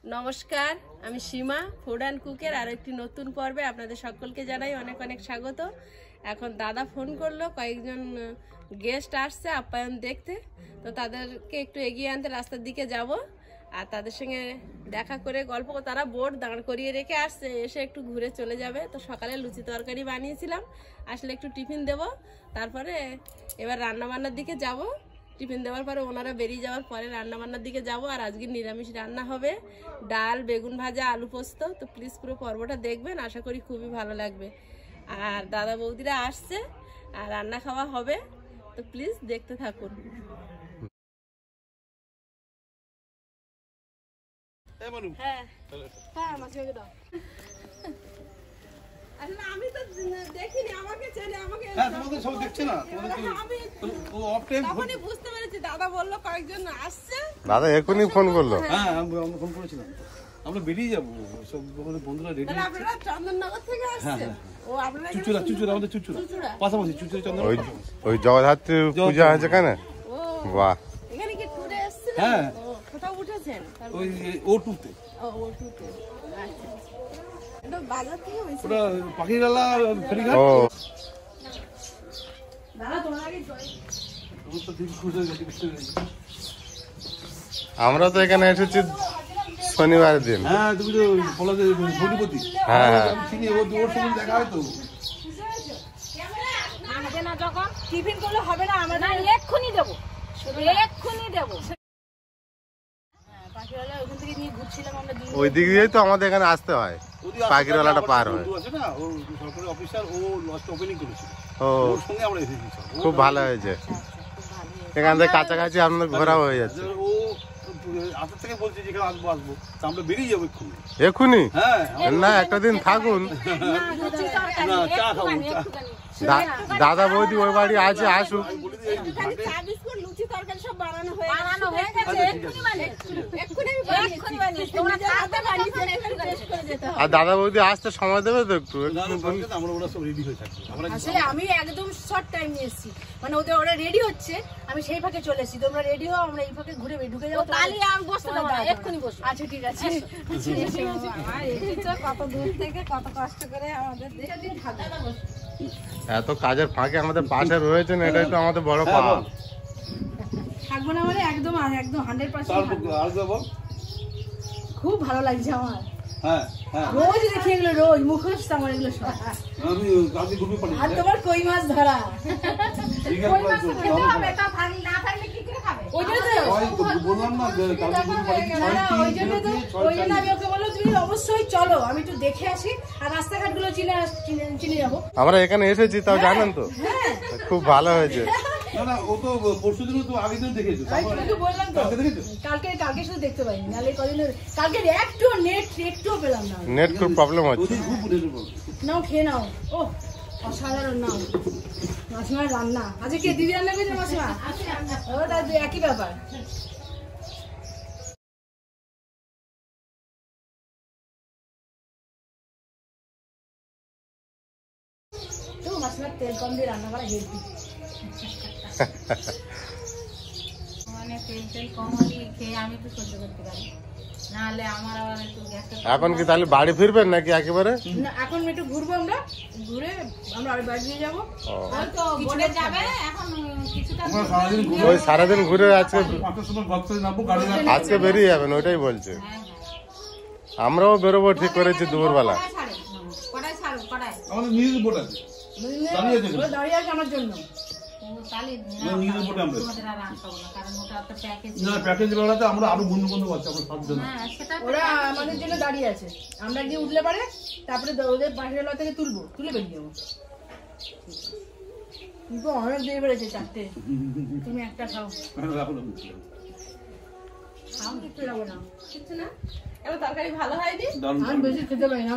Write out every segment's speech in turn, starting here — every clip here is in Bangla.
নমস্কার, আমি সীমা ফুড অ্যান্ড কুকের আর একটি নতুন পর্বে আপনাদের সকলকে জানাই অনেক অনেক স্বাগত। এখন দাদা ফোন করলো, কয়েকজন গেস্ট আসছে আপ্যায়ন দেখতে, তো তাদেরকে একটু এগিয়ে আনতে রাস্তার দিকে যাব আর তাদের সঙ্গে দেখা করে গল্প, তারা বোর্ড দাঁড় করিয়ে রেখে আসছে, এসে একটু ঘুরে চলে যাবে। তো সকালে লুচি তরকারি বানিয়েছিলাম, আসলে একটু টিফিন দেব, তারপরে এবার রান্নাবান্নার দিকে যাব। টিফিন দেওয়ার পরে ওনারা বেরিয়ে যাওয়ার পরে রান্নাবান্নার দিকে যাব। আর আজকে নিরামিষ রান্না হবে, ডাল, বেগুন ভাজা, আলু পোস্ত। তো প্লিজ পুরো পর্বটা দেখবেন, আশা করি খুবই ভালো লাগবে। আর দাদা বৌদিরা আসছে আর রান্না খাওয়া হবে, তো প্লিজ দেখতে থাকুন। হ্যাঁ হ্যাঁ, আসলে আমি তো দেখিনি, আমাকে চেনে, আমাকে তোমাদের সব দেখছে না, তখনই বুঝতে পেরেছি। দাদা বললো কয়েকজন আসছে, দাদা এখনই ফোন করলো। হ্যাঁ আমরা ফোন করেছিলাম, আমরা বেরিয়ে যাবো, সব বন্ধুরা রেডি। আপনারা চন্দননগর থেকে আসছেন? ও আপনারা চুচুড়া, আমাদের চুচুড়া পাশাপাশি, চুচুড়া চন্দন। ওই জগদ্ধাত্রী পূজা আছে কেন? বাহ, এখানে কি টুরে এসেছিলেন? হ্যাঁ, কোথাও উঠেছেন? ওই ওটুতে। ওটুতে, আচ্ছা। এটা বাজার থেকে হয়েছে? ওটা পাখিরালা ফেরিঘাট। ও দাদা তোমার আগে আমরা তো এখানে এসেছি শনিবার দিন। হ্যাঁ, তুমি তো বলো যে ভূপতি। হ্যাঁ, চিনি, ওর সঙ্গে দেখা হয় তো। আমাদের না যখন টিফিন করলে হবে না, আমরা এক্ষুনি দেবো, এক্ষুনি দেবো। ওই দিক দিয়েই তো আমাদের এখানে আসতে হয়, পাখিরালাটা পার হয়। সরকারি অফিসার, ও লজটা ওপেনিং করেছিল, ও ওর সঙ্গে আমরা এসেছি। খুব ভালো হয়েছে, এখান থেকে কাছাকাছি আপনার ঘোরাও হয়ে যাচ্ছে। ও আসার থেকে বলছে যেখানে আসবো আসবো, তা আমরা বেরিয়ে যাবো এক্ষুনি। এক্ষুনি হ্যাঁ না, একটা দিন থাকুন। না, চা খাবো, দাদা বৌদি ওই বাড়ি আছে, আসুক। লুচি তরকারি সব বানানো হয়ে গেছে, আর দাদা বৌদি আসতে সময় দেবে তো একটু? আসলে আমি একদম শর্ট টাইম নিয়ে এসেছি, মানে ওরা রেডি হচ্ছে, আমি সেই ফাঁকে চলে এসেছি। তোমরা রেডি হও, আমরা এই ফাঁকে ঘুরে ঢুকে যাবো। তাহলে আমি বসতে পারবো না, এক্ষুনি বসবো। আচ্ছা ঠিক আছে। কত দূর থেকে কত কষ্ট করে আমাদের এত কাজের ফাঁকে আমাদের পাশে রয়েছেন, এটাই তো আমাদের বড় পাওয়া। থাকবো না মানে একদম 100%। খুব ভালো লাগছে আমার, রোজ দেখি এগুলো, রোজ মুখস্থ আমার এগুলো সব। আর তোমার কই মাছ ধরা, অবশ্যই চলো, আমি একটু দেখে আসি আর রাস্তাঘাট গুলো চিনে যাবো। আমরা এখানে এসেছি, তাও জানেন তো, খুব ভালো হয়েছে। কালকে শুধু দেখতে পাইনি, নাহলে কদিন কালকে একটুও পেলাম না। নেট খুব প্রবলেম হচ্ছে। নাও খেয়ে নাও। ও অসাধারণ, নাও। মাসিমার রান্না আজকে কে দিদি রান্না করেছে? মাসিমা, ও তার একই ব্যাপার। তো মাসিমার তেল কম দিয়ে রান্না করা হেলদি। এখন কি তাহলে বাড়ি ফিরবেন নাকি একেবারে? এখন একটু ঘুরবো, আমরা ঘুরে আমরা বাড়ি নিয়ে যাবো। ওই সারাদিন ঘুরে আজকে বেরিয়ে যাবেন, ওইটাই বলছে। আমরাও বেরোবো ঠিক করেছি দুপুরবেলা। দাঁড়িয়ে আছে আমার জন্য। আমরা আরো বন্ধু বান্ধব আছে, ওরা আমাদের জন্য দাঁড়িয়ে আছে। আমরা গিয়ে উঠলে পারে, তারপরে ওদের বাহিরের থেকে তুলে বেরিয়ে যাবো। কিন্তু অনেক দিয়ে বেড়েছে, 4টে। তুমি একটা খাও। কিছু না, এবার তরকারি ভালো হয়নি, আমি বেশি খেতে পারি না।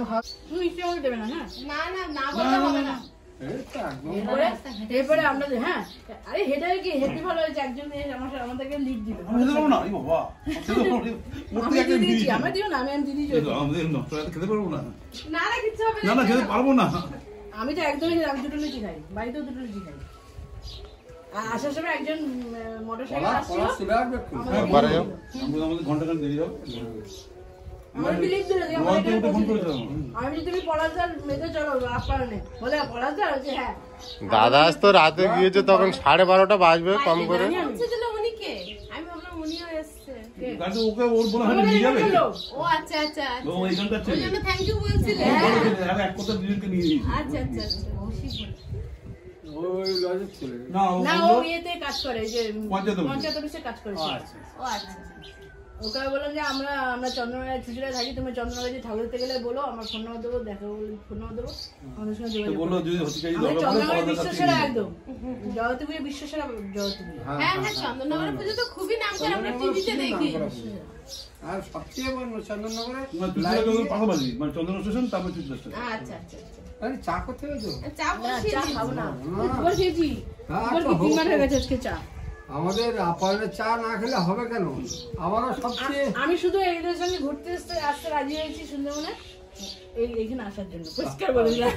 তুমি ইচ্ছে করে দেবে না? হ্যাঁ, না বলতে হবে না। এরপরে আমরা, হ্যাঁ, আরে হেডে কি হেডি ভালো হয়েছে, একজন আমাদেরকে লিড দিবে। আমরা দিও না, আমি দিদি খেতে পারবো না। না কিচ্ছু হবে না, খেতে পারবো না। আমি তো একদমই, আমি 2টো লুচি খাই, বাড়িতেও 2টো লুচি খাই। আসার সময় একজন মোটরসাইকেল আসছিল, আমাদের ঘন্টা দেরি হবে। আমার বিলিভ দিলে যে আমার রোয়াকে এখানে ফোন পৌঁছে করেছিলাম দিল। আমি যদি তুমি পলাশদার মেয়েতে চলো আপ্যায়নে বলে পলাশদার হচ্ছে হ্যাঁ দাদা আজ তো রাতে গিয়েছে তখন 12:30 বাজবে কম করে। পৌঁছেছিল উনি কে? আমি ভাবলাম উনিও এসছে। গাড়ি ওকে ওর বলে হয় নিয়ে যাবে ও আচ্ছা আচ্ছা ও এইখানটা ওই ছিল জন্য থ্যাংক ইউ বলছিলে। আর এক কথা দুজনকে নিয়ে দিয়েছি আচ্ছা আচ্ছা আচ্ছা না ও না ও বললো ইয়েতে কাজ করে যে পঞ্চায়েত অফিসে। পঞ্চায়েত অফিসে কাজ করেছে ও আচ্ছা ওকে বললাম যে আমরা চন্দ্রনগরের ছুটিতে থাকি তুমি চন্দ্রনগরে যে ঠাকুর দেখতে গেলে বলো আমার ফোন নাম্বার দেবো দেখো ফোন নাম্বার দেবো আমাদের সঙ্গে তো যোগাযোগ বললো করো। যদি হতিকারি আমি দরকার পড়ে চন্দ্রনগরের পলাদার কাছে বিশ্বসেরা নিয়ে একদম জগতপুরের বিশ্বসেরা জগতপুর হ্যাঁ হ্যাঁ চন্দননগরের পুজো তো খুবই নাম করে আমরা টিভিতে দেখি। আর সবচেয়ে বড় চন্দননগরে মানে চুচুড়া পাশাপাশি মানে চন্দন স্টেশন তারপর চুচুড়া স্টেশন আচ্ছা আচ্ছা আচ্ছা আরে চা করতে হয়েছো চা না বসিয়ে চা দিয়েছি। খাবো না এবার খেয়েছি হ্যাঁ, এবার তো কি হোক। 3 মাস হয়ে গেছে আজকে চা আমাদের আপারের চা না খেলে হবে কেন আমারও সবচেয়ে আমি শুধু এইদের সঙ্গে ঘুরতে আসতে রাজি হয়েছি সুন্দরবনে এইখানে আসার জন্য পরিষ্কার বলে দিলাম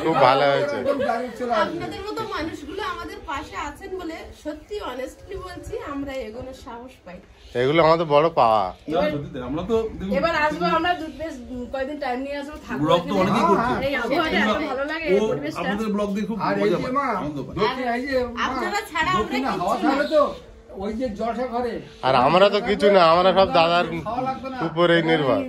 খুব ভালো হয়েছে। একদম direct চলে আসবে। আপনাদের মতো মানুষগুলো আমাদের পাশে আছেন বলে সত্যি অনেস্টলি বলছি আমরা এগোনোর সাহস পাই। এগুলো আমাদের বড় পাওয়া। না সত্যি তাই, আমরা তো দেখুন, এবার আসবো আমরা বেশ কয়েকদিন টাইম নিয়ে আসবো থাকবো ব্লগ তো এখানে। অনেকেই করছে এই আবহাওয়াটা এত ভালো লাগে এই ও পরিবেশটা আপনাদের ব্লগ দিয়ে খুব আর এই মজা যে পায় মা আনন্দ পায় দক্ষিণ এই যে মা, আপনারা ছাড়া আমরা দক্ষিণে কিচ্ছু হাওয়া না। খাবে তো ওই যে জলসা ঘরে আর আমরা তো কিছু না, আমরা সব দাদার খাওয়া লাগবে না। উপরেই নির্ভর।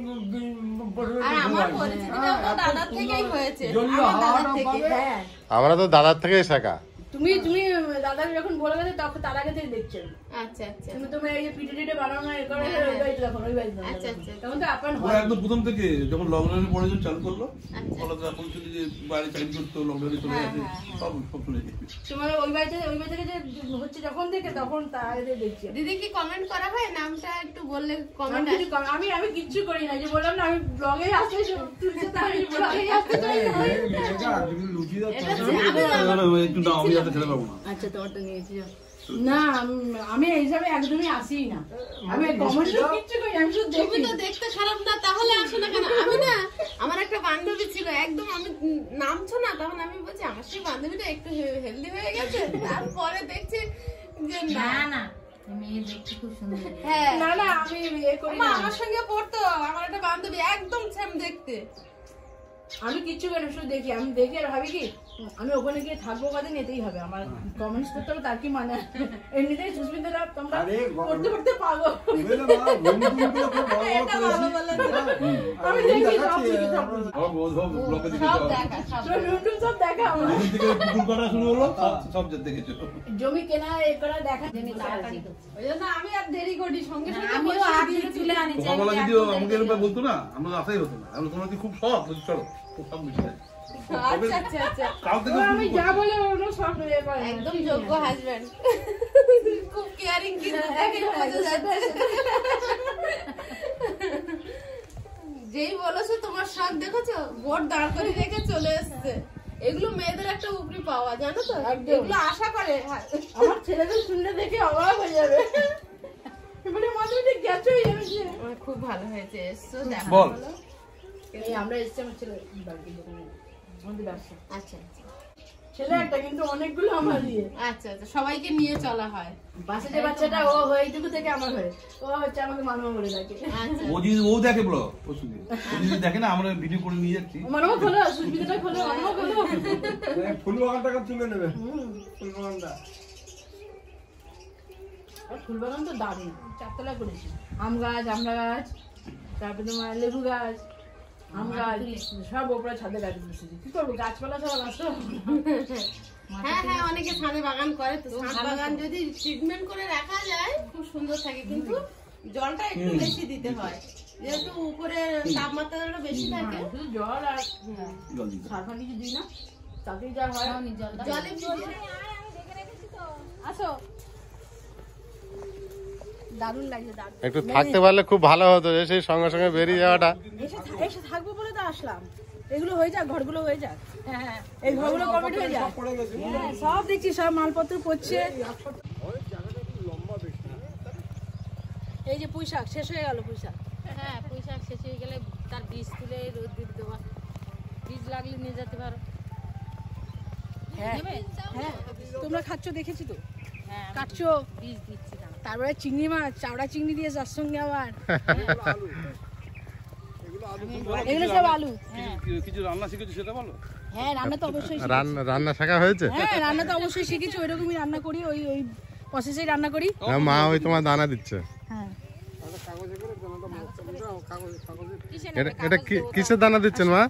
আর আমার পরিচিতিটাও তো দাদার থেকেই হয়েছে জলীয় আমার দাদার হাওয়াটা থেকে। পাবে। হ্যাঁ আমরা তো দাদার থেকেই শেখা। তুমি দাদা যখন বলে গেছে তখন তার আগে থেকে দেখছেন আচ্ছা আচ্ছা তুমি এই যে পিঠে টিটে বানানো না এ করে ওই বাড়িতে তখন ওই বাড়িতে আচ্ছা, আচ্ছা। তখন তো আপনার ও হয় একদম প্রথম থেকে যখন লকডাউনের পরে যখন চালু করলো আচ্ছা। পলাদার বলছিল যে বাইরে চাকরি করতো লকডাউনে চলে হ্যাঁ, যাবে হ্যাঁ, হ্যাঁ। সব সব শুনে তোমার ওই বাড়িতে যে হচ্ছে যখন থেকে তখন তার আগে থেকে দেখছি দিদি কি কমেন্ট করা হয়? নামটা একটু বললে কমেন্ট আমি কিচ্ছু করি না যে বললাম না আমি ব্লগে আসতে তুলছে তো আমি ব্লগেই আসতে চাই না। লুচি দাও এটা একটু দাও আমি যাতে খেতে পারবো না আচ্ছা তোমারটা নিয়েছি না আমি এই হিসাবে একদমই আসি না আমি কমেন্ট কিচ্ছু করি না, আমি শুধু তুমি দেখি তো দেখতে খারাপ না তাহলে আসো না কেন? আমি না আমার একটা বান্ধবী ছিল একদম আমি নামছো না তখন আমি বলছি আমার সেই বান্ধবীটা একটু হেলদি হয়ে গেছে তারপরে দেখছি যে না না মেয়ে দেখতে খুব সুন্দর হ্যাঁ না না আমি ইয়ে করি মা না আমার সঙ্গে পড়তো আমার একটা বান্ধবী একদম সেম দেখতে। আমি কিচ্ছু করি না, শুধু দেখি আমি দেখি আর ভাবি কি আমি ওখানে গিয়ে থাকবো কদিন এতেই হবে আমার কমেন্টস করতে হবে তার কি মানে এমনিতেই সুস্মিতারা তোমরা আরে করতে করতে পাগো বুঝলে মা, বন্ধুগুলো খুব বড় বড় এটা ভালো করেছি। বলেছে। আমি দেখি সব দেখি সব দেখি। আমার বোধ ব্লকে দিকে সব যাওয়া দেখা সব তোর ইউটিউব সব দেখা আমার যেদিন থেকে পুকুর কাটা শুরু হলো সব দেখেছো জমি কেনা এ করা দেখা তাড়াতাড়ি করছে। ওই জন্য আমি আর দেরি করি সঙ্গে সঙ্গে আমিও বসিয়ে হাত দিয়েছি। তুলে আনি সকালবেলা যদি আমাকে এরকম বলতো না আমরা আসাই হতো না আমরা তোমরা কি খুব সৎ বলছি চলো সব মিশে আচ্ছা আচ্ছা আচ্ছা কাল থেকে আমি যা বলে ওরা সব ইয়ে করে না। একদম যোগ্য হাজবেন্ড খুব কেয়ারিং কিন্তু দেখে বোঝা যাচ্ছে যেই বলেছো তোমার শখ দেখেছো বোর্ড দাঁড় করে রেখে চলে এসেছে। এগুলো মেয়েদের একটা উপরি পাওয়া জানো তো একদম। এগুলো আশা করে আমার ছেলেদের শুনলে দেখে অবাক হয়ে যাবে এবারে মাঝে গেছোই আমি আমার খুব ভালো হয়েছে এসছো দেখা বল। হলো। এই আমরা এসছি আমার ছেলে বাড়িতে দোকানে আমাদের ব্যবসা আচ্ছা আচ্ছা ছেলে একটা কিন্তু অনেকগুলো আমার দিয়ে আচ্ছা আচ্ছা সবাইকে নিয়ে চলা হয়। পাশে যে বাচ্চাটা ও এইটুকু থেকে আমার হয়ে ও হচ্ছে আমাকে মানবা বলে ডাকে আচ্ছা ও যদি ও দেখে ব্লগ ও শুধু ও যদি দেখে না আমরা ভিডিও করে নিয়ে যাচ্ছি মানবা খোলো সুস্মিতাটা খোলো মানবা খোলো ফুল বাগানটা তুলে নেবে ফুল বাগানটা আর ফুল বাগান তো দারুণ 4 তলা করেছি আম গাছ আমড়া গাছ তারপরে তোমার লেবু গাছ আম গাছ সব ওপরে ছাদে গাছ বসেছি কি করবো গাছপালা সব আসতো হ্যাঁ হ্যাঁ অনেকে ছাদে বাগান করে তো ছাদ বাগান যদি ট্রিটমেন্ট করে রাখা যায় খুব সুন্দর থাকে কিন্তু জলটা একটু বেশি দিতে হয় যেহেতু উপরে তাপমাত্রাটা বেশি থাকে। শুধু জল আর জল দিতে সার ফার কিছু দিই না তাতেই যা হয় জলে ভিজিয়ে আসো দারুণ লাগছে দারুণ একটু থাকতে পারলে খুব ভালো হতো, এসে সঙ্গে সঙ্গে বেরিয়ে যাওয়াটা। এসে থাকবো বলে তো আসলাম এগুলো হয়ে যাক ঘরগুলো হয়ে যাক হ্যাঁ এই ঘরগুলো কমপ্লিট হয়ে যাক হ্যাঁ, সব দেখছি সব মালপত্র পড়ছে এই যে পুঁই শাক শেষ হয়ে গেল পুঁই শাক হ্যাঁ পুঁইশাক শেষ হয়ে গেলে তার বীজ তুলে রোদ দিতে দেওয়া, বীজ লাগলে নিয়ে যেতে পারো। হ্যাঁ নেবে? হ্যাঁ তোমরা খাচ্ছ দেখেছি তো হ্যাঁ আমি কাটছো বীজ দিচ্ছি দাঁড়া। তারপরে চিংড়ি মাছ, চাওড়া চিংড়ি দিয়ে তার সঙ্গে আবার এগুলো সব আলু। কিছু রান্না শিখেছো সেটা বলো। হ্যাঁ রান্না তো অবশ্যই রান্না শেখা হয়েছে? হ্যাঁ রান্না তো অবশ্যই শিখেছি, ওইরকমই রান্না করি, ওই প্রসেসেই রান্না করি। না, মা ওই তোমার দানা দিচ্ছে। হ্যাঁ এটা কিসের দানা দিচ্ছেন মা?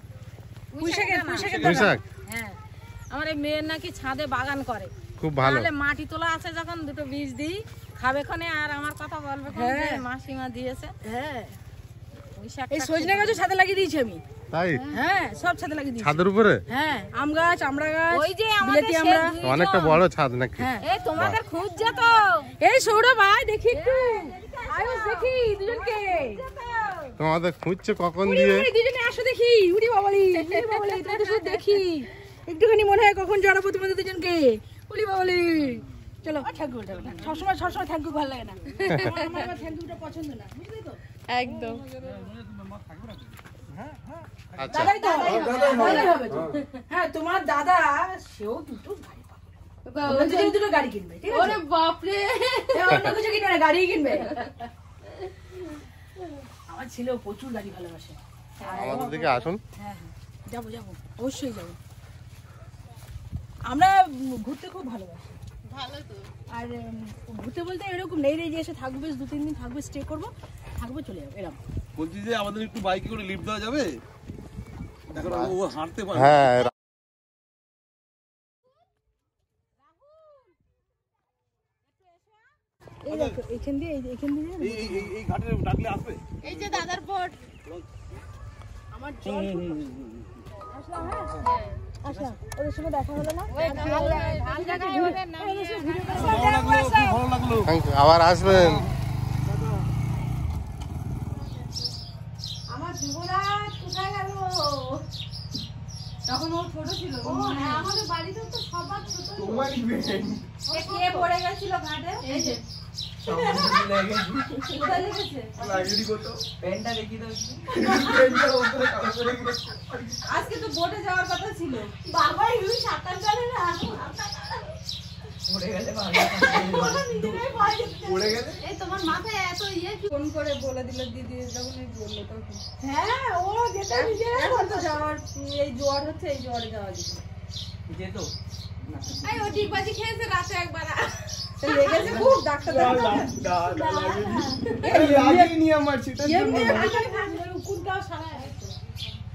পুঁই শাকের পুঁই শাক? হ্যাঁ আমার এই মেয়ের নাকি ছাদে বাগান করে, খুব ভালো। তাহলে মাটি তোলা আছে যখন দুটো বীজ দিই, খাবে ক্ষণে আর আমার কথা বলবে ক্ষণে যে মাসিমা দিয়েছে। হ্যাঁ পুঁই শাক এই সজনে গাছও ছাদে লাগিয়ে দিয়েছি আমি। তাই? হ্যাঁ সব ছাদে লাগিয়ে দিয়েছি। ছাদের উপরে? হ্যাঁ আম গাছ, আমড়া গাছ, ওই যে আমাদের বিলেতি আমড়া। অনেকটা বড় ছাদ নাকি? হ্যাঁ এই তোমাদের খুঁজছে তো। এই সৌরভ ভাই দেখি একটু আয়ুষ দেখি দুজনকে। তোমাদের খুঁজছে কখন উড়ি দিয়ে। উড়ি দুজনে আসো দেখি, উড়ি বাবালি তোমাদের শুধু দেখি একটুখানি, মনে হয় কখন জড়াবো তোমাদের দুজনকে। উড়ি বাবালি চলো। থ্যাংক ইউ সবসময় থ্যাংক ইউ ভালো লাগে না, আমার থ্যাংক ইউটা পছন্দ না, বুঝলি তো? একদম। আচ্ছা, দাদাই তো দাদাই হবে তো। হ্যাঁ তোমার দাদা সেও দুটো গাড়ি পাবে, দুটো গাড়ি কিনবে, ঠিক আছে? ওরে বাপরে, অন্য কিছু কিনবে না, গাড়ি কিনবে। আমার ছেলেও প্রচুর গাড়ি ভালোবাসে। আমাদের দিকে আসুন। হ্যাঁ যাবো অবশ্যই যাবো। আমরা ঘুরতে খুব ভালোবাসি। ভালো তো। আর ঘুরতে বলতে এরকম নেই রে যে এসে থাকবো, বেশ 2-3 দিন থাকবো, স্টে করবো, থাকবো, চলে যাবো এরকম। বলছি যে আমাদের একটু বাইকে করে লিফট দেওয়া যাবে? দেখো ও হাঁটতে পারে। হ্যাঁ এই দেখো এখান দিয়ে এই ঘাটের ডাকলে আসবে। এই যে দাদার বোট। আমার জল আসলাম। হ্যাঁ আসলাম, ওদের সঙ্গে দেখা হলো না। ভাল জায়গায় ওদের নাম ভালো লাগলো। থ্যাংক ইউ, আবার আসবেন। আমার যুবরাজ কোথায় গেল? তখন ও ছোট ছিল। আমাদের বাড়িতে তো সবার ছোট। কে পড়ে গেছিল ঘাটে? এই যে কোথায় লেগেছে? আজকে তো বোটে যাওয়ার কথা ছিল। বাবা ইউ সাঁতার জানে না। এই তোমার মাথায় এত ইয়ে ফোন করে বলে দিল দিদি যখন বললো তখন। হ্যাঁ ও যেটা নিজেরাই বলতো যাওয়ার, এই জ্বর হচ্ছে, এই জ্বরে যাওয়া যেত। এই ও ডিগবাজি খেয়েছে রাতে একবার। লেগেছে খুব, ডাক্তার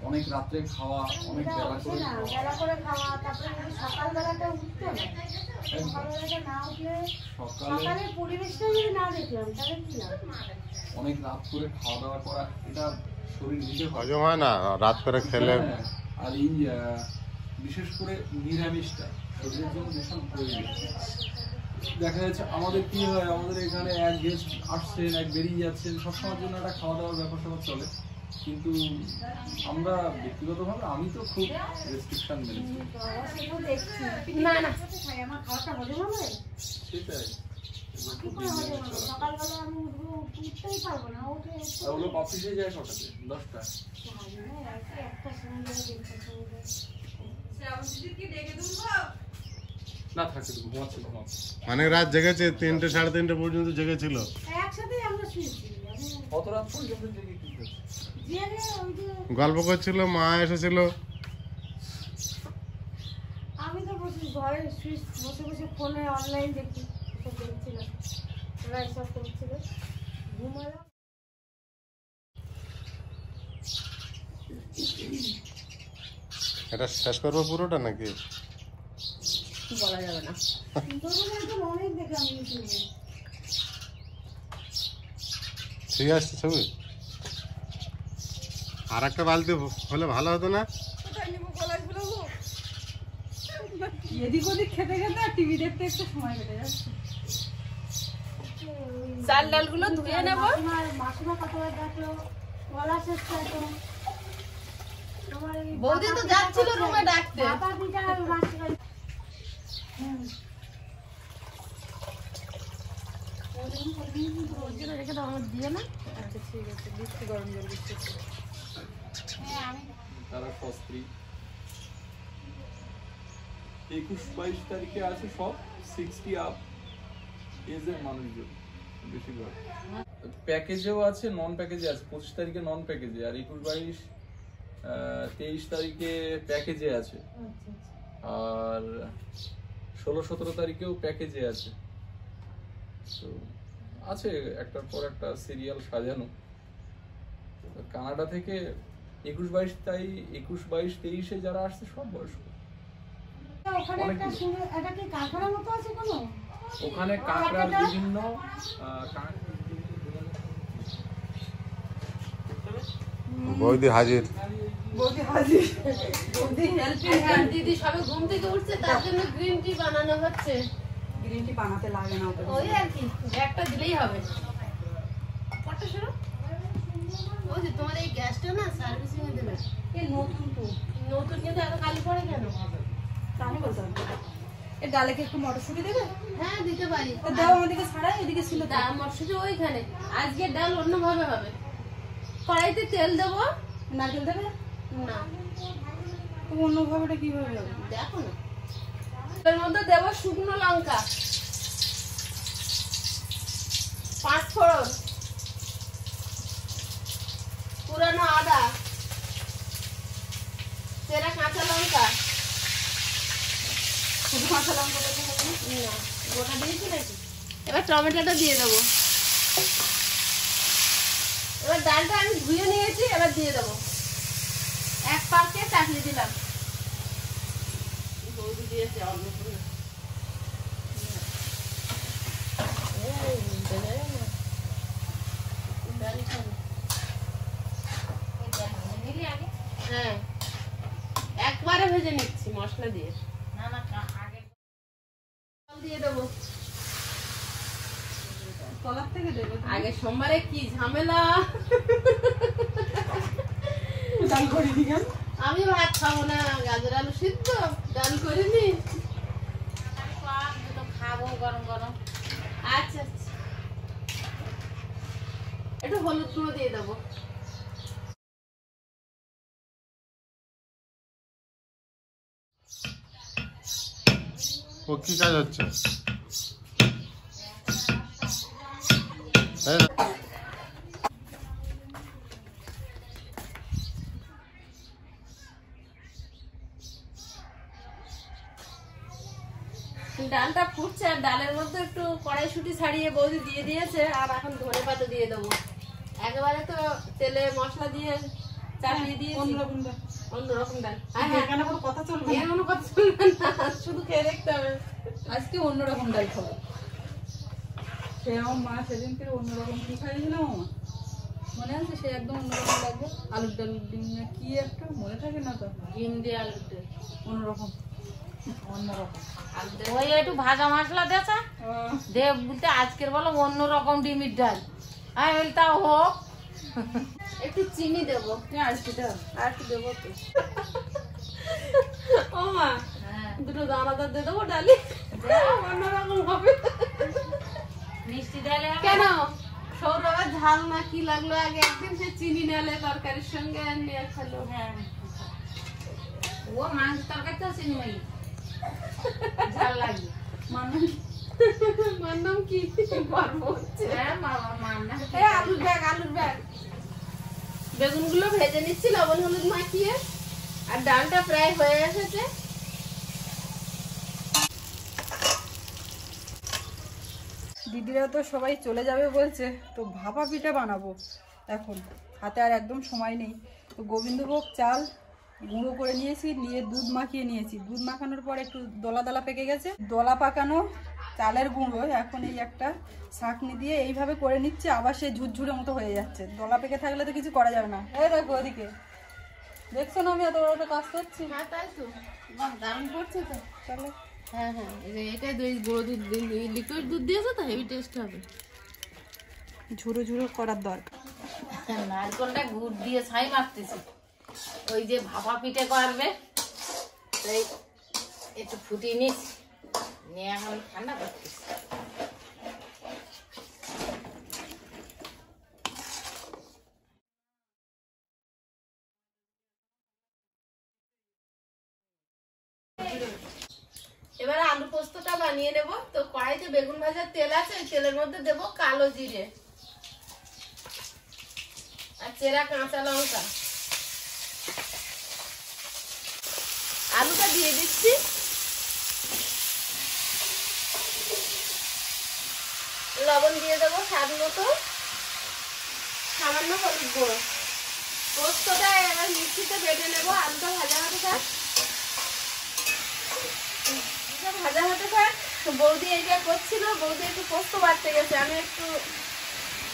অনেক রাত্রে খাওয়া, অনেক বেলা করে খাওয়া, তারপরে সকালবেলাটা উঠতে না, সকালবেলাটা না উঠলে সকালের পরিবেশটা যদি না দেখলাম তাহলে কি লাভ? অনেক রাত করে খাওয়া দাওয়া করা, এটা শরীর নিতে হয়। হজম হয় না রাত করে খেলে। আর এই বিশেষ করে নিরামিষটা শরীরের জন্য ভীষণ প্রয়োজন। দেখা যাচ্ছে আমাদের কি হয়, আমাদের এখানে এক গেস্ট আসছেন, এক বেরিয়ে যাচ্ছেন, সবসময়ের জন্য একটা খাওয়া দাওয়ার ব্যাপার স্যাপার চলে, কিন্তু আমরা ব্যক্তিগতভাবে আমি তো খুব রেস্ট্রিকশন মেনেছি। না না আমার খাওয়াটা হজম হবে, সেটাই সকালবেলা আমি উঠতেই পারবো না। আর ও লোক অফিসে যায় কটাতে? 10টা। না থাকে তো ঘুমাচ্ছে। অনেক রাত জেগেছে, 3টে 3:30 পর্যন্ত জেগেছিল। একসাথে আমরা শুয়েছি, কত রাত পর্যন্ত জেগে কি করছে? গল্প করছিল, মা এসেছিল। আমি তো ঘরে বসে বসে ফোনে অনলাইন দেখি, সব দেখছিলাম, ওরা এসব করছিল, ঘুমালাম। এটা শেষ করবো পুরোটা নাকি? বলা যাবে না। অনেক দেখলাম ইউটিউবে। ঠিক আছে ছবি। আর একটা বালতি হলে ভালো হতো না? এদিক ওদিক খেতে খেতে আর টিভি দেখতে একটু সময় কেটে যাচ্ছে। চাল ডালগুলো ধুয়ে নেবো। মাসিমা কতবার ডাকলো, গলা শেষ তো বৌদি তো যাচ্ছিল রুমে ডাকতে। বাবা পিঠা মাসিমা রেখে দাও, আমার দিয়ে না। আচ্ছা ঠিক আছে, দিচ্ছি গরম জল দিচ্ছি। তারা সস্ত্রী 21-22 তারিখে আছে সব 60 আপ এজের মানুষজন। বেশিরভাগ প্যাকেজেও আছে, নন প্যাকেজে আছে। 25 তারিখে নন প্যাকেজে, আর 21, 22, 23 তারিখে প্যাকেজে আছে, আর 16, 17 তারিখেও প্যাকেজে আছে। তো আছে একটার পর একটা সিরিয়াল সাজানো। কানাডা থেকে 21, 22 তাই 21, 22, 23-এ যারা আসছে সব বয়স্ক। ওখানে কাঁকড়ার বিভিন্ন বৌদি হাজির। দিদি সবে ঘুম থেকে উঠছে, তার জন্য গ্রিন টি বানানো হচ্ছে। গ্রিন টি বানাতে লাগে না, ওই আর কি, একটা দিলেই হবে। কটা শোনো, ওই যে তোমার এই গ্যাসটা না সার্ভিসিং এ দেবে। এই নতুন তো, নতুন কিন্তু এত কালি পড়ে কেন? তাহলে বলতে হবে এর ডালে কি একটু মটরশুঁটি দেবে? হ্যাঁ দিতে পারি। দাও আমাদেরকে ছাড়াই, এদিকে ছিল তো। মটরশুঁটি ওইখানে। আজকে ডাল অন্যভাবে হবে। কড়াইতে তেল দেবো। নারকেল দেবে না, তো অন্যভাবে কিভাবে হবে দেখো না। এর মধ্যে দেবো শুকনো লঙ্কা, 5 ফোড়ন, পুরানো আদা, চেরা কাঁচা লঙ্কা। শুধু কাঁচা লঙ্কা দেবে না? না, গোটা দিয়েছি নাকি? এবার টমেটোটা দিয়ে দেবো। এবার ডালটা আমি ধুয়ে নিয়েছি, এবার দিয়ে দেবো। 1 পাকে চাটনি দিলাম। বৌদি দিয়েছে অল্প করে। হ্যাঁ, একবারে ভেজে নিচ্ছি মশলা দিয়ে। দিয়ে দেবো। তলার থেকে দেবে? আগে সোমবারে কি ঝামেলা। ডাল করিনি কেন? আমি ভাত খাবো না, গাজর আলু সিদ্ধ ডাল করিনি। খাবো গরম গরম। আচ্ছা আচ্ছা, একটু হলুদ গুঁড়ো দিয়ে দেবো। ও কি কাজ হচ্ছে? ডালটা ফুটছে, আর ডালের মধ্যে একটু কড়াইশুঁটি ছাড়িয়ে বৌদি দিয়ে দিয়েছে। আর এখন ধনেপাতা দিয়ে দেবো। একেবারে তো তেলে মশলা দিয়ে চাপিয়ে দিয়েছি। অন্যরকম ডাল। এখানে কোনো কথা চলবে না, এর কোনো কথা শুনবে না, শুধু খেয়ে দেখতে হবে। আজকে অন্যরকম ডাল খাবো। সে আমার মা সেদিনকে অন্যরকম কি খাইয়েছিলাম আমার মনে আছে, সে একদম অন্যরকম লাগবে। আলুর ডাল ডিম না কি একটা মনে থাকে না তো, ডিম দিয়ে আলুর ডাল অন্যরকম অন্যরকম। ওই একটু ভাজা মশলা দিয়েছে দে বলতে আজকের বলো অন্যরকম ডিমের ডাল। আমি বলি তাও হোক। একটু চিনি দেবো। আর একটু দেবো তো। ও মা, দুটো দানাদার দিয়ে দেবো ডালি, অন্যরকম হবে। মিষ্টি ডালে হবে? কেন সৌরভের ঝাল না কি লাগলো আগে একদিন, সে চিনি নেলে তরকারির সঙ্গে নিয়ে খেলো। হ্যাঁ, ও মাংস তরকারি তো চিনি মাই ঝাল লাগে। মান্নাম কি গর্ব হচ্ছে। হ্যাঁ মান্না এই আলুর ব্যাগ। বেগুনগুলো ভেজে নিচ্ছি লবণ হলুদ মাখিয়ে, আর ডালটা প্রায় হয়ে এসেছে। দিদিরা তো সবাই চলে যাবে বলছে, তো ভাপা পিঠা বানাবো এখন। হাতে আর একদম সময় নেই। তো গোবিন্দভোগ চাল গুঁড়ো করে নিয়েছি, নিয়ে দুধ মাখিয়ে নিয়েছি। দুধ মাখানোর পর একটু দলা দলা পেকে গেছে, দলা পাকানো চালের গুঁড়ো এখন এই একটা ছাঁকনি দিয়ে এইভাবে করে নিচ্ছে। আবার সেই ঝুরঝুরের মতো হয়ে যাচ্ছে। দলা পেকে থাকলে তো কিছু করা যাবে না। এই দেখো ওদিকে, দেখছো না আমি এত বড় একটা কাজ করছি? হ্যাঁ তাই তো, দারুণ পড়ছে তো। তাহলে হ্যাঁ হ্যাঁ, এটা দই গুঁড়ো দুধ, লিকুইড দুধ দিয়েছে তো হেভি টেস্ট হবে। ঝুরো ঝুরো করার দরকার। নারকলটা গুড় দিয়ে ছাই মারতেছি, ওই যে ভাপা পিঠে করবে তাই একটু ফুটিয়ে নিচ্ছি, নিয়ে এখন ঠান্ডা করতেছি। এবারে আলু পোস্তটা বানিয়ে নেব। তো কড়াইতে বেগুন ভাজার তেল আছে, ওই তেলের মধ্যে দেব কালো জিরে আর চেরা কাঁচা লঙ্কা। আলুটা দিয়ে দিচ্ছি। লবণ দিয়ে দেবো স্বাদ মতো, সামান্য হলুদ গুঁড়ো। পোস্তটা এবার মিক্সিতে বেটে নেবো। আলুটা ভাজা হতে থাক, ভাজা হতে থাক। বৌদি এইটা করছিল, বৌদি একটু পোস্ত বাড়তে গেছে, আমি একটু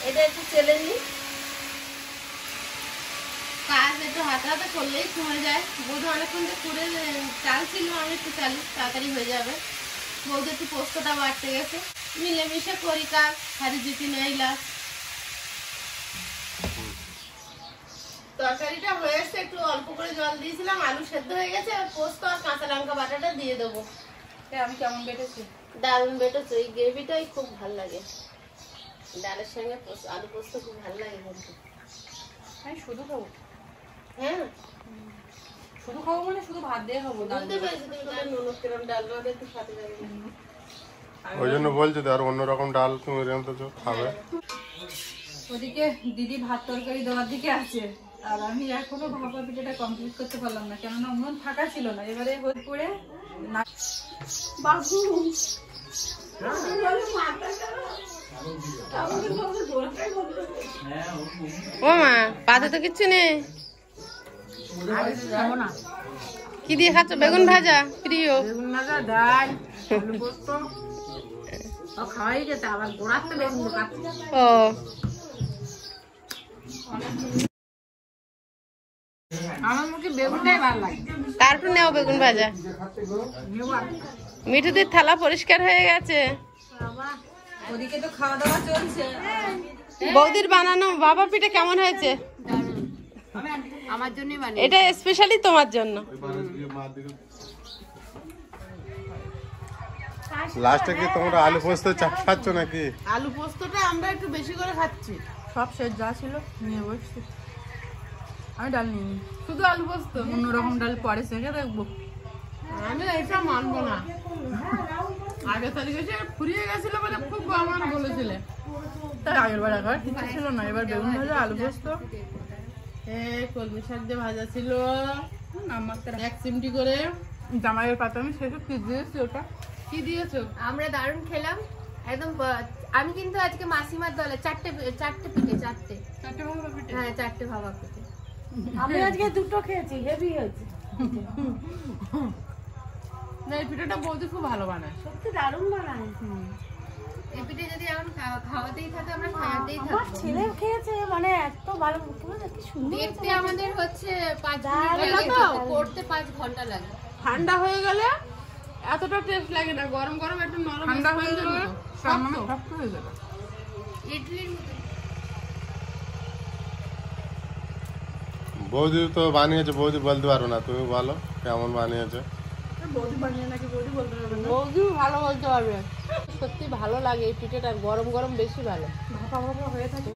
এটা একটু চেলে নিই। কাজ একটু হাতে হাতে করলেই সময় যায়। বৌদি অনেকক্ষণ তো করে চাল ছিল, আমি একটু চালি তাড়াতাড়ি হয়ে যাবে। বৌদি একটু পোস্তটা বাড়তে গেছে, মিলেমিশে করি কাজ, হারি জিতি নেইলা। তরকারিটা হয়ে এসছে, একটু অল্প করে জল দিয়েছিলাম, আলু সেদ্ধ হয়ে গেছে। আর পোস্ত আর কাঁচা লঙ্কা বাটাটা দিয়ে দেবো। আমি কেমন বেটেছি? দারুণ বেটেছে। এই গ্রেভিটাই খুব ভালো লাগে, ডালের সঙ্গে আলু পোস্ত খুব ভালো লাগে কিন্তু। আমি শুধু খাবো। হ্যাঁ, শুধু খাবো মানে শুধু ভাত দিয়ে খাবো। বুঝতে পেরেছি তুমি বলে নুন কিরম ডাল বানাতে একটু সাথে যাবে। ওই জন্য বলছি তো, আর অন্যরকম ডাল তুমি এরকম তো খাবে। ওদিকে দিদি ভাত তরকারি দেওয়ার দিকে আছে, আর আমি এখনো ভাপা পিঠাটা কমপ্লিট করতে পারলাম না, কেননা উনুন ফাঁকা ছিল না। এবারে হয়ে পড়ে বাবু ও মা, পাতে তো কিচ্ছু নেই। কি দিয়ে খাচ্ছ? বেগুন ভাজা প্রিয়। বেগুন ভাজা, ডাল, আলু পোস্ত খাওয়াই যেত, আবার গোড়াতে বেগুন কাটতে। ও, আমার মুখে বেগুনটাই ভালো লাগে। তারপর নেও বেগুন ভাজা। মিঠুদের থালা পরিষ্কার হয়ে গেছে। ওদিকে তো খাওয়া দাওয়া চলছে। বৌদির বানানো বাবা পিঠে কেমন হয়েছে? আমার জন্যই বানিয়ে। এটা স্পেশালি তোমার জন্য। লাস্টে কি তোমরা আলু পোস্ত খাচ্ছ নাকি? আলু পোস্তটা আমরা একটু বেশি করে খাচ্ছি। সব শেষ যা ছিল নিয়ে বসছি। আমি ডাল নিই, শুধু আলু পোস্ত, অন্যরকম ডাল পরে সেঁকে দেখবো। আমি এটা মানবো না। আগে তারিখে এসে ফুরিয়ে গেছিল বলে খুব আমার বলেছিলে। তার আগের বার একবার কিছু ছিল না, এবার বেগুন ভাজা, আলু পোস্ত, কলমি শাক দিয়ে ভাজা ছিল নামাত্রা এক চিমটি করে। জামাইয়ের পাতা আমি শেষে কি দিয়েছি ওটা। কি দিয়েছো? আমরা দারুণ খেলাম একদম। আমি কিন্তু আজকে মাসিমার দলে চারটে পিঠে, চারটে। হ্যাঁ, চারটে ভাপা পিঠে। আমি আজকে দুটো খেয়েছি, হেভি হয়েছে। না, এই পিঠাটা বৌদি খুব ভালো বানায়। সত্যি দারুণ বানায়। এই পিঠে যদি এখন খাওয়াতেই থাকে, আমরা খাওয়াতেই থাকবো। ছেলে খেয়েছে মানে এত ভালো, কি সুন্দর। দেখতে আমাদের হচ্ছে 5 মিনিট লাগে, করতে 5 ঘন্টা লাগে। ঠান্ডা হয়ে গেলে এতটা টেস্ট লাগে না, গরম গরম একটু নরম ঠান্ডা হয়ে গেলে শক্ত হয়ে যাবে। ইডলির বৌদি তো বানিয়েছে, বৌদি বলতে পারো না, তুমি বলো কেমন বানিয়েছে। বৌদি বানিয়ে নাকি বৌদি বলতে পারবে না। বৌদিও ভালো বলতে পারবে। সত্যি ভালো লাগে এই পিঠেটা, গরম গরম বেশি ভালো। ভাপা ভাপা হয়ে থাকে।